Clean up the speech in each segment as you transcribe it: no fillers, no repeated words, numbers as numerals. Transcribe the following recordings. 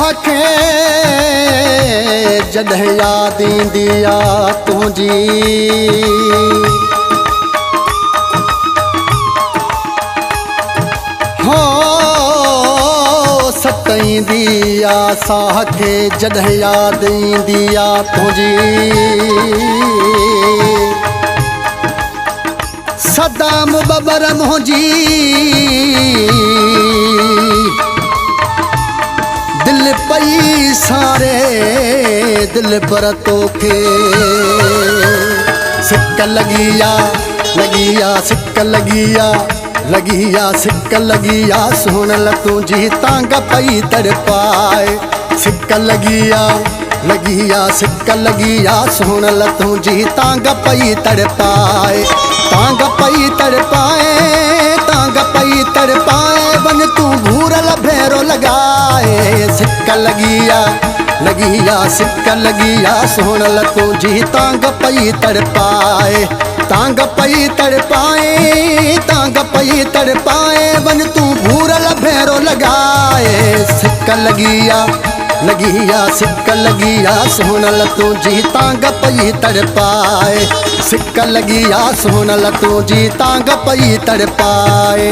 साखे जॾहिं याद ईंदी आ तुंहिंजी हो सतईंदी आ साखे जॾहिं याद ईंदी आ तुंहिंजी सदा मुबबर मुंहिंजी दिल पई सारे दिल पर तोखे सिक लगिया सिक लगिया सिक लगिया सुन तुझी तांग पई तड़पाए सिक लगिया सिक लगिया सुन तुझी तांग पई तड़पाए तांग पई तड़पाए बन तू घूरल भेरो लगाए सिक लगिया सिक लगिया सुन तुझी तांग पई तड़पाए तांग पई तड़पाए बन तू घूरल भेरो लगाए सिक लगिया सिक लगिया सुन तुझी तांग पई तड़पाए सिक लगिया सुन तुझी तांग पई तड़पाए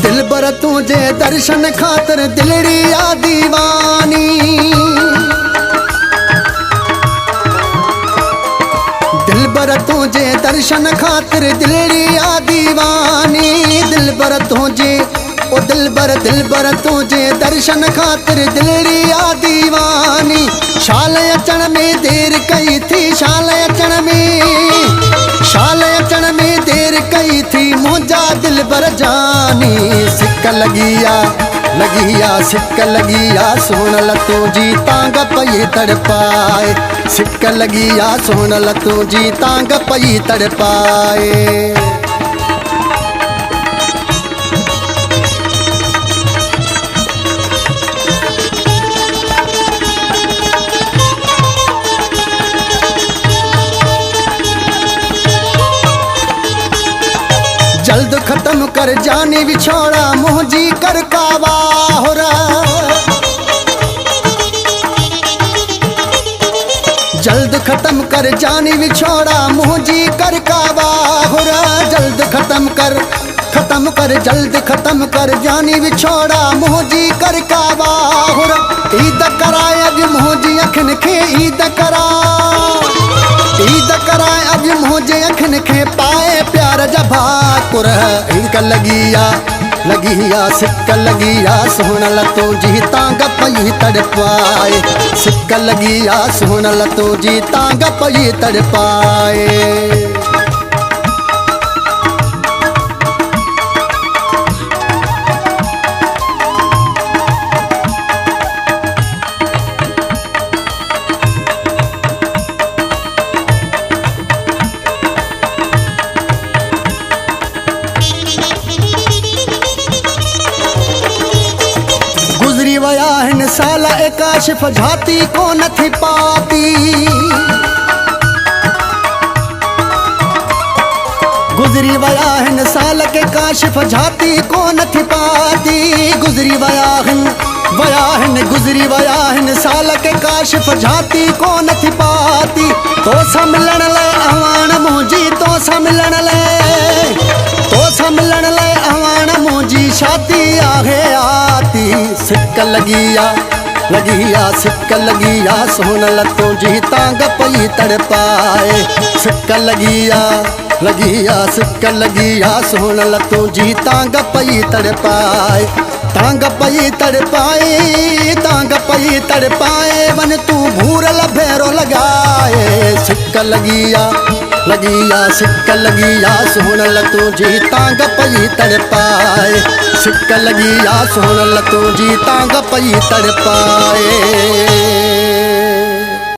दिलबर तुझे दर्शन खातर दिलड़ी आ दीवानी दिलबर तुझे दर्शन खातर दिलड़ी आ दीवानी दिलबर तुझे ओ दिलबर तुझे दर्शन खातर दिलड़ी आ दीवानी शाल अचण में देर कई थी शाल अचण में देर कई थी मुझा दिलबर जानी सिक लगिया सिक लगिया सुन तुझी तांग पई तड़पाए सिक लगिया सुन तुझी तांग पई तड़पाए जल्द खत्म कर जाने बिछोड़ा मुझी कर कावा हो जल्द खत्म कर जाने बिछोड़ा मुझी कर कावा हो जल्द खत्म कर जाने बिछोड़ा मुझी कर कावा हो ईद कराए अज मुझी अखन खे ईद कराए अज मुझे अखन खे पाए प्यार जभा कुर सिक लगिया सुन तुझी तांग पई तड़पाए सिक लगिया सुन तुझी तांग पई तड़पाए साल काशिफ झाती को नथी पाती गुजरी वया हिन साल के काशिफ झाती को नथी पाती गुजरी वया हिन साल के काशिफ झाती को नथी पाती तो सम्मिलन ले आवान मुझी तो सम्मिलन ले आवान मुझी शादी आहे आती सिक सिक लगिया सुन तुझी तांग पई तड़पाए सिक लगिया सुन तुझी तांग पई तड़पाए तांग पई तड़पाए वन तू भूरल भेरो लगाए सिक लगिया सुन तुझी तांग पई तड़पाए सिक लगिया सुन तुझी तांग पई तड़पाए।